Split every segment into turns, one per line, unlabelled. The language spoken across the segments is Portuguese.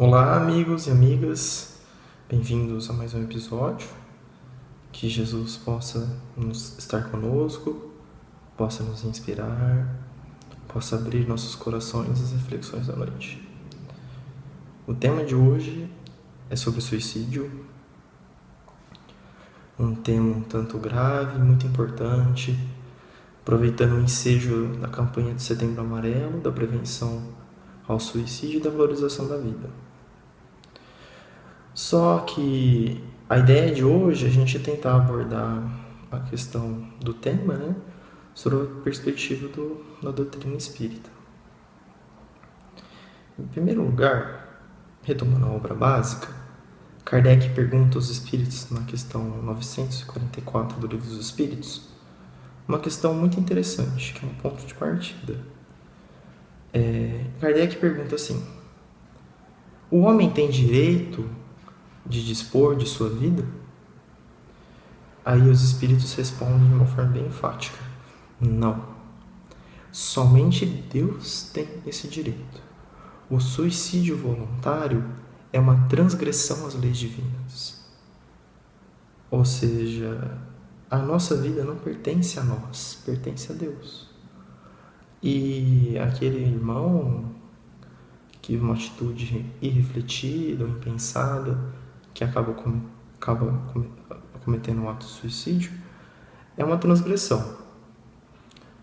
Olá, amigos e amigas, bem-vindos a mais um episódio. Que Jesus possa estar conosco, possa nos inspirar, possa abrir nossos corações às reflexões da noite. O tema de hoje é sobre suicídio, um tema um tanto grave, muito importante, aproveitando o ensejo da campanha de Setembro Amarelo, da prevenção ao suicídio e da valorização da vida. Só que a ideia de hoje é a gente tentar abordar a questão do tema, sobre a perspectiva da doutrina espírita. Em primeiro lugar, retomando a obra básica, Kardec pergunta aos espíritos na questão 944 do Livro dos Espíritos, uma questão muito interessante, que é um ponto de partida. Kardec pergunta assim: o homem tem direito de dispor de sua vida? Aí os espíritos respondem de uma forma bem enfática: não. Somente Deus tem esse direito. O suicídio voluntário é uma transgressão às leis divinas. Ou seja, a nossa vida não pertence a nós, pertence a Deus. E aquele irmão que uma atitude irrefletida ou impensada, que acaba cometendo um ato de suicídio, é uma transgressão.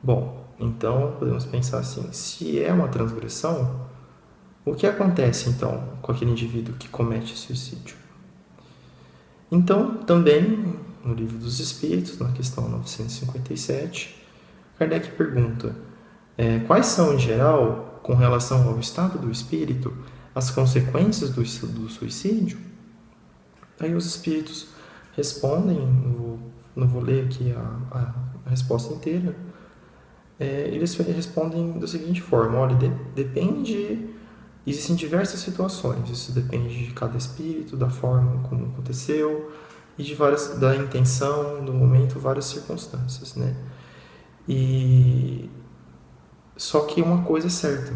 Bom, então podemos pensar assim: se é uma transgressão, o que acontece então com aquele indivíduo que comete suicídio? Então, também no Livro dos Espíritos, na questão 957, Kardec pergunta: quais são, em geral, com relação ao estado do espírito, as consequências do suicídio? Aí os espíritos respondem, não vou ler aqui a resposta inteira, eles respondem da seguinte forma: olha, existem diversas situações, isso depende de cada espírito, da forma como aconteceu e da intenção, do momento, várias circunstâncias, E só que uma coisa é certa: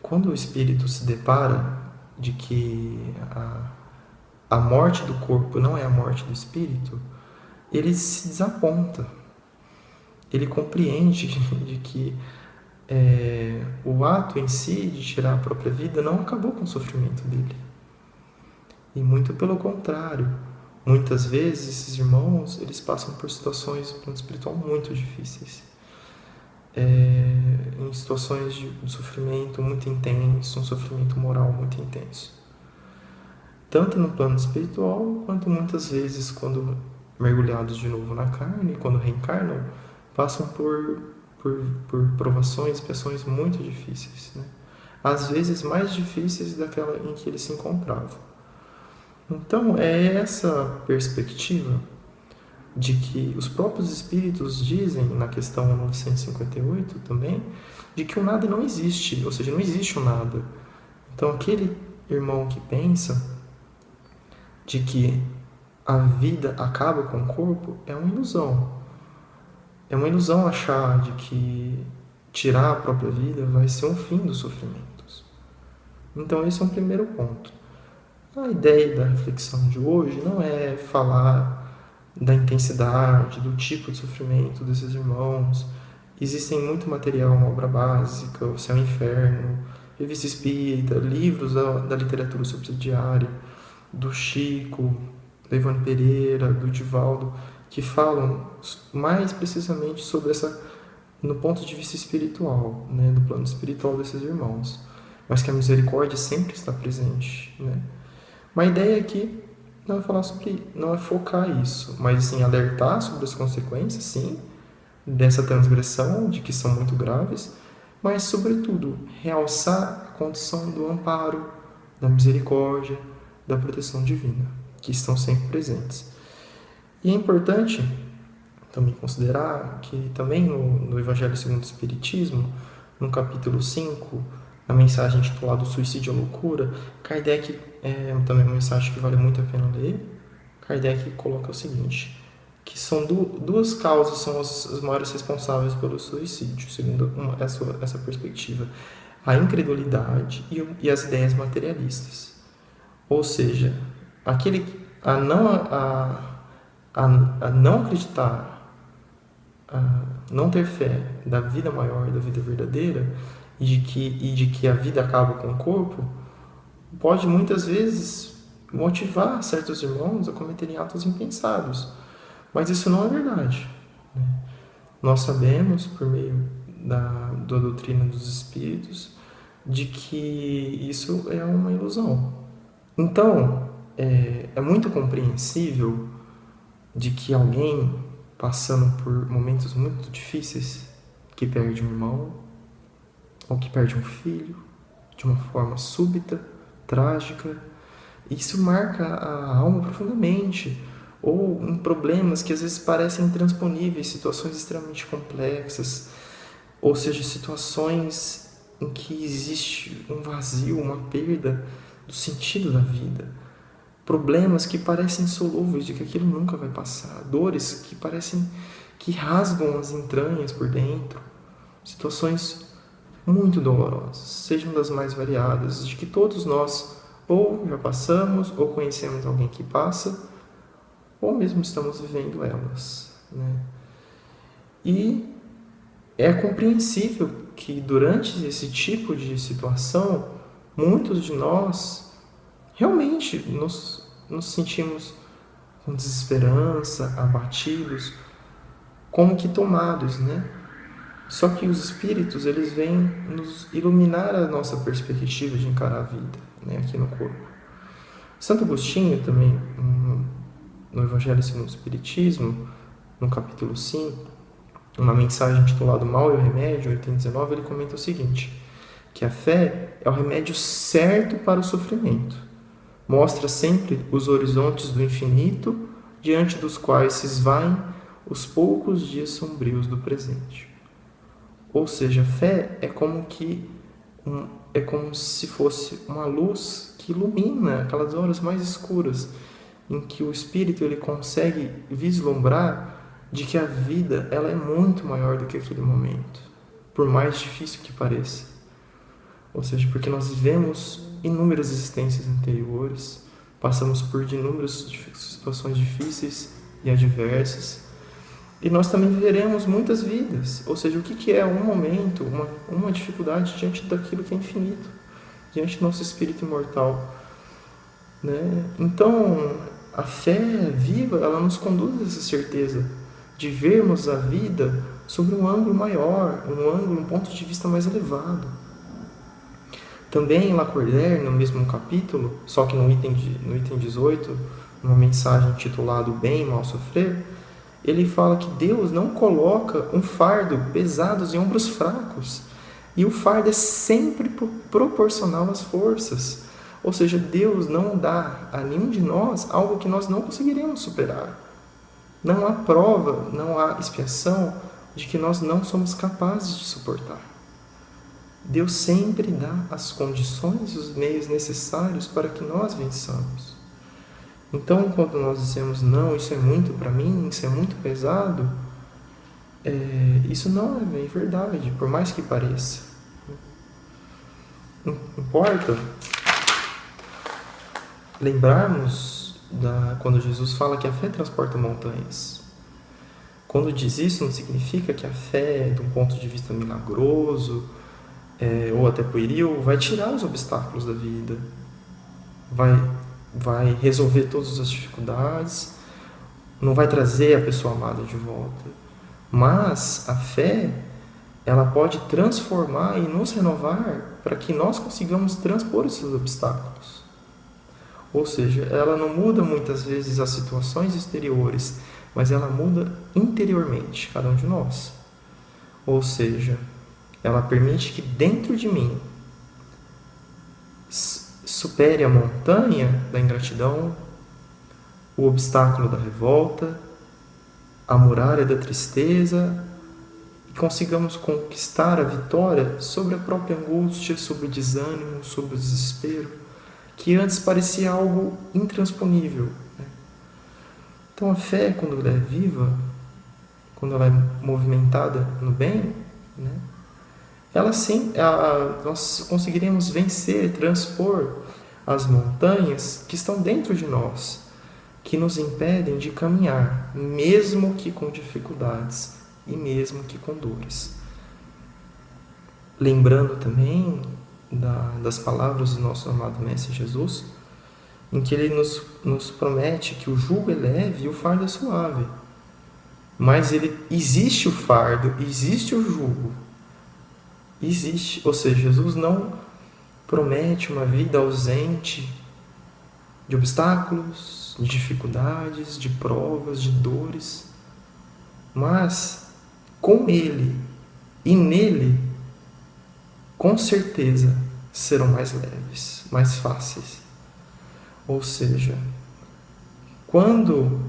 quando o espírito se depara de que a morte do corpo não é a morte do espírito, ele se desaponta. Ele compreende de que o ato em si de tirar a própria vida não acabou com o sofrimento dele. E muito pelo contrário, muitas vezes esses irmãos eles passam por situações do plano espiritual muito difíceis. Em situações de sofrimento muito intenso, um sofrimento moral muito intenso. Tanto no plano espiritual, quanto muitas vezes, quando mergulhados de novo na carne, quando reencarnam, passam por provações, expiações muito difíceis. Às vezes mais difíceis daquela em que eles se encontravam. Então, é essa perspectiva de que os próprios espíritos dizem, na questão 958 também, de que o nada não existe, ou seja, não existe o nada. Então, aquele irmão que pensa de que a vida acaba com o corpo é uma ilusão. É uma ilusão achar de que tirar a própria vida vai ser um fim dos sofrimentos. Então esse é um primeiro ponto. A ideia da reflexão de hoje não é falar da intensidade, do tipo de sofrimento desses irmãos. Existem muito material na obra básica, O Céu e o Inferno, Revista Espírita, livros da literatura subsidiária, do Chico, do Ivone Pereira, do Divaldo, que falam mais precisamente sobre no ponto de vista espiritual, do plano espiritual desses irmãos, mas que a misericórdia sempre está presente. Uma ideia aqui não é falar não é focar isso, mas sim alertar sobre as consequências, sim, dessa transgressão, de que são muito graves, mas sobretudo realçar a condição do amparo, da misericórdia, da proteção divina, que estão sempre presentes. E é importante também considerar que também no Evangelho segundo o Espiritismo, no capítulo 5, na mensagem intitulada O Suicídio e a Loucura, Kardec, também uma mensagem que vale muito a pena ler, Kardec coloca o seguinte: que são duas causas são as maiores responsáveis pelo suicídio, segundo essa perspectiva. a incredulidade e as ideias materialistas. Ou seja, a não acreditar, a não ter fé da vida maior, da vida verdadeira, e de que a vida acaba com o corpo, pode muitas vezes motivar certos irmãos a cometerem atos impensados. Mas isso não é verdade. Nós sabemos, por meio da doutrina dos espíritos, de que isso é uma ilusão. Então, é muito compreensível de que alguém passando por momentos muito difíceis, que perde um irmão, ou que perde um filho, de uma forma súbita, trágica, isso marca a alma profundamente, ou em problemas que às vezes parecem intransponíveis, situações extremamente complexas, ou seja, situações em que existe um vazio, uma perda do sentido da vida, problemas que parecem insolúveis, de que aquilo nunca vai passar, dores que parecem que rasgam as entranhas por dentro, situações muito dolorosas, sejam das mais variadas, de que todos nós ou já passamos, ou conhecemos alguém que passa, ou mesmo estamos vivendo elas, né? E é compreensível que durante esse tipo de situação, muitos de nós realmente nos sentimos com desesperança, abatidos, como que tomados, né? Só que os espíritos, eles vêm nos iluminar a nossa perspectiva de encarar a vida, né, aqui no corpo. Santo Agostinho também, no Evangelho segundo o Espiritismo, no capítulo 5, uma mensagem intitulada O Mal e o Remédio, item 19, ele comenta o seguinte, que a fé é o remédio certo para o sofrimento. Mostra sempre os horizontes do infinito, diante dos quais se esvaem os poucos dias sombrios do presente. Ou seja, a fé é como se fosse uma luz que ilumina aquelas horas mais escuras, em que o espírito ele consegue vislumbrar de que a vida ela é muito maior do que aquele momento, por mais difícil que pareça. Ou seja, porque nós vivemos inúmeras existências anteriores, passamos por inúmeras situações difíceis e adversas, e nós também viveremos muitas vidas. Ou seja, o que é um momento, uma dificuldade diante daquilo que é infinito, diante do nosso espírito imortal, né? Então, a fé viva, ela nos conduz a essa certeza de vermos a vida sobre um ângulo maior, um ponto de vista mais elevado. Também em Lacordaire, no mesmo capítulo, só que no item 18, numa mensagem intitulada O Bem e Mal Sofrer, ele fala que Deus não coloca um fardo pesado em ombros fracos. E o fardo é sempre proporcional às forças. Ou seja, Deus não dá a nenhum de nós algo que nós não conseguiremos superar. Não há prova, não há expiação de que nós não somos capazes de suportar. Deus sempre dá as condições e os meios necessários para que nós vençamos. Então, quando nós dizemos, não, isso é muito para mim, isso é muito pesado, isso não é bem verdade, por mais que pareça. Importa lembrarmos quando Jesus fala que a fé transporta montanhas. Quando diz isso, não significa que a fé, de um ponto de vista milagroso, ou até pueril, vai tirar os obstáculos da vida, vai resolver todas as dificuldades, não vai trazer a pessoa amada de volta. Mas a fé, ela pode transformar e nos renovar para que nós consigamos transpor esses obstáculos. Ou seja, ela não muda muitas vezes as situações exteriores, mas ela muda interiormente, cada um de nós. Ou seja, ela permite que dentro de mim supere a montanha da ingratidão, o obstáculo da revolta, a muralha da tristeza, e consigamos conquistar a vitória sobre a própria angústia, sobre o desânimo, sobre o desespero, que antes parecia algo intransponível. Então a fé, quando ela é viva, quando ela é movimentada no bem, nós conseguiremos vencer, transpor as montanhas que estão dentro de nós, que nos impedem de caminhar, mesmo que com dificuldades e mesmo que com dores. Lembrando também das palavras do nosso amado Mestre Jesus, em que ele nos promete que o jugo é leve e o fardo é suave. Mas existe o fardo, existe o jugo. Existe, ou seja, Jesus não promete uma vida ausente de obstáculos, de dificuldades, de provas, de dores. Mas com Ele e nele, com certeza, serão mais leves, mais fáceis. Ou seja, quando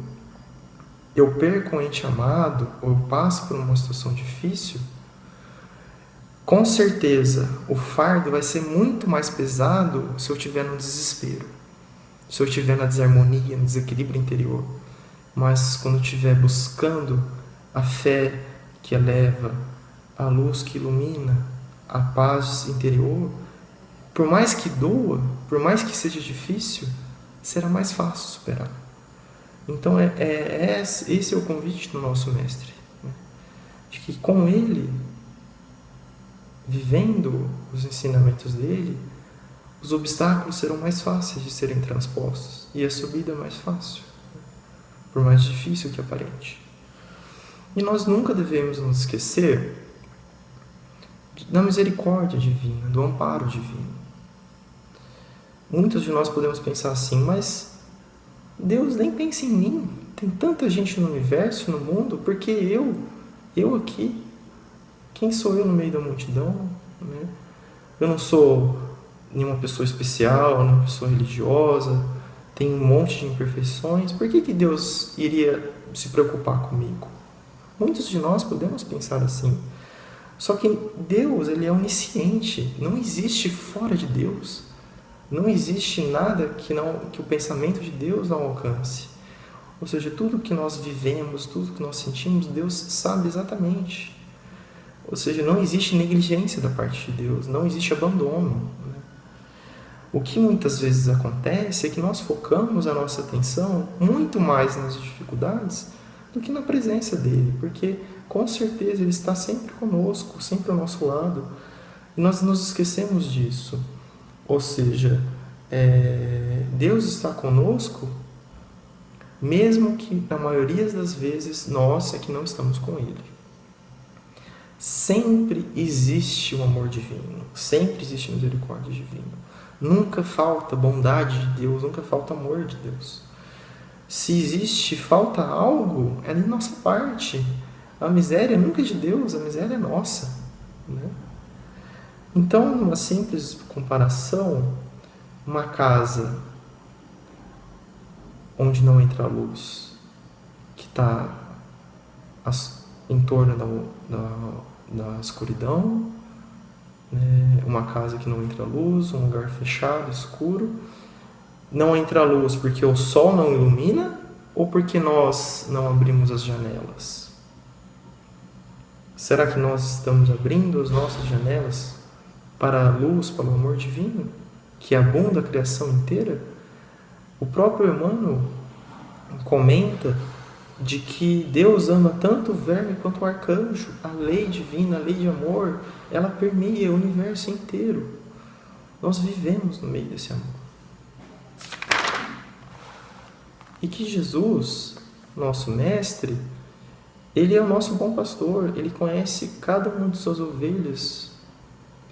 eu perco um ente amado, ou eu passo por uma situação difícil, com certeza o fardo vai ser muito mais pesado se eu estiver no desespero, se eu estiver na desarmonia, no desequilíbrio interior. Mas quando eu estiver buscando a fé que eleva, a luz que ilumina, a paz interior, por mais que doa, por mais que seja difícil, será mais fácil superar. Então, esse é o convite do nosso Mestre, né? De que com Ele, vivendo os ensinamentos dele, os obstáculos serão mais fáceis de serem transpostos e a subida mais fácil, né? Por mais difícil que aparente. E nós nunca devemos nos esquecer da misericórdia divina, do amparo divino. Muitos de nós podemos pensar assim, mas Deus nem pensa em mim. Tem tanta gente no universo, no mundo, porque eu aqui, quem sou eu no meio da multidão, né? Eu não sou nenhuma pessoa especial, nenhuma pessoa religiosa, tenho um monte de imperfeições. Por que Deus iria se preocupar comigo? Muitos de nós podemos pensar assim. Só que Deus, Ele é onisciente, não existe fora de Deus. Não existe nada que o pensamento de Deus não alcance. Ou seja, tudo que nós vivemos, tudo que nós sentimos, Deus sabe exatamente. Ou seja, não existe negligência da parte de Deus, não existe abandono, né? O que muitas vezes acontece é que nós focamos a nossa atenção muito mais nas dificuldades do que na presença dEle, porque com certeza Ele está sempre conosco, sempre ao nosso lado, e nós nos esquecemos disso. Ou seja, Deus está conosco, mesmo que na maioria das vezes nós é que não estamos com Ele. Sempre existe o amor divino, sempre existe a misericórdia divina. Nunca falta bondade de Deus, nunca falta amor de Deus. Se falta algo, é de nossa parte. A miséria nunca é de Deus, a miséria é nossa, né? Então, numa simples comparação, uma casa onde não entra a luz, que está em torno da escuridão, né? Uma casa que não entra a luz, um lugar fechado, escuro. Não entra a luz porque o sol não ilumina ou porque nós não abrimos as janelas? Será que nós estamos abrindo as nossas janelas para a luz, para o amor divino, que abunda a criação inteira? O próprio Emmanuel comenta de que Deus ama tanto o verme quanto o arcanjo. A lei divina, a lei de amor, ela permeia o universo inteiro. Nós vivemos no meio desse amor. E que Jesus, nosso Mestre, Ele é o nosso bom pastor, Ele conhece cada uma de suas ovelhas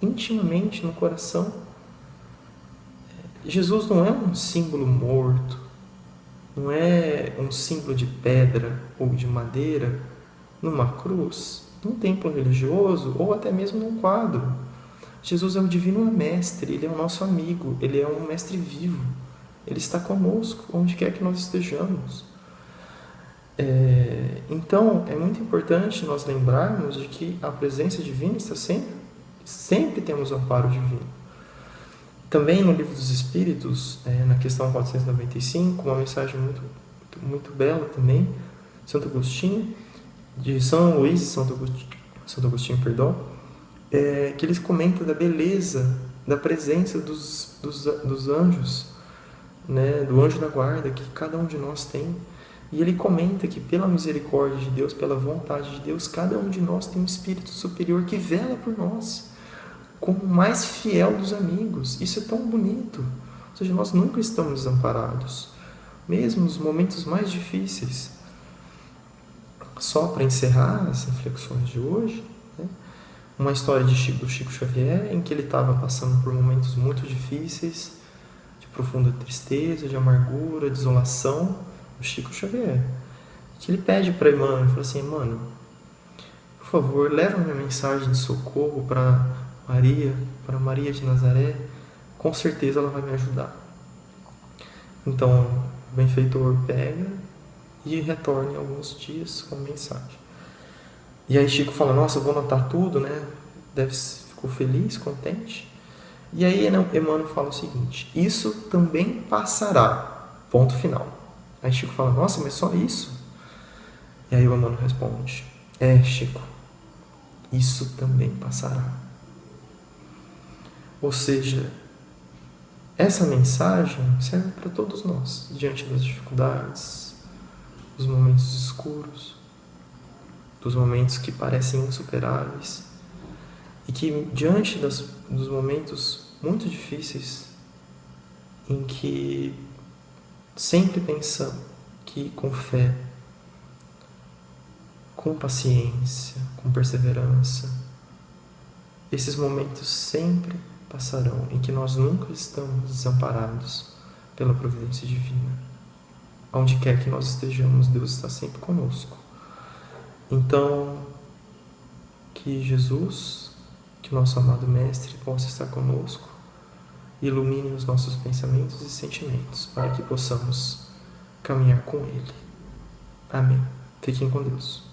intimamente no coração. Jesus não é um símbolo morto, não é um símbolo de pedra ou de madeira numa cruz, num templo religioso ou até mesmo num quadro. Jesus é o divino mestre, Ele é o nosso amigo, Ele é um mestre vivo, Ele está conosco onde quer que nós estejamos. Então, é muito importante nós lembrarmos de que a presença divina está sempre temos o amparo divino. Também no Livro dos Espíritos, na questão 495, uma mensagem muito, muito bela também, Santo Agostinho, de São Luís, Santo Agostinho, perdão, que ele comenta da beleza, da presença dos anjos, né, do anjo da guarda que cada um de nós tem. E ele comenta que pela misericórdia de Deus, pela vontade de Deus, cada um de nós tem um espírito superior que vela por nós, como o mais fiel dos amigos. Isso é tão bonito. Ou seja, nós nunca estamos desamparados, mesmo nos momentos mais difíceis. Só para encerrar as reflexões de hoje, né, uma história do Chico Xavier, em que ele estava passando por momentos muito difíceis, de profunda tristeza, de amargura, desolação, o Chico Xavier, que ele pede para Emmanuel, fala assim: Emmanuel, por favor, leva minha mensagem de socorro para Maria de Nazaré, com certeza ela vai me ajudar. Então, o benfeitor pega e retorna em alguns dias com a mensagem. E aí Chico fala: nossa, eu vou anotar tudo, né? Ficou feliz, contente. E aí Emmanuel fala o seguinte: isso também passará. Ponto final. Aí Chico fala: nossa, mas só isso? E aí o Emmanuel responde: Chico, isso também passará. Ou seja, essa mensagem serve para todos nós, diante das dificuldades, dos momentos escuros, dos momentos que parecem insuperáveis, e que diante dos momentos muito difíceis, em que sempre pensamos que com fé, com paciência, com perseverança, esses momentos sempre passarão, em que nós nunca estamos desamparados pela providência divina. Onde quer que nós estejamos, Deus está sempre conosco. Então, que Jesus, que nosso amado Mestre, possa estar conosco, ilumine os nossos pensamentos e sentimentos, para que possamos caminhar com Ele. Amém. Fiquem com Deus.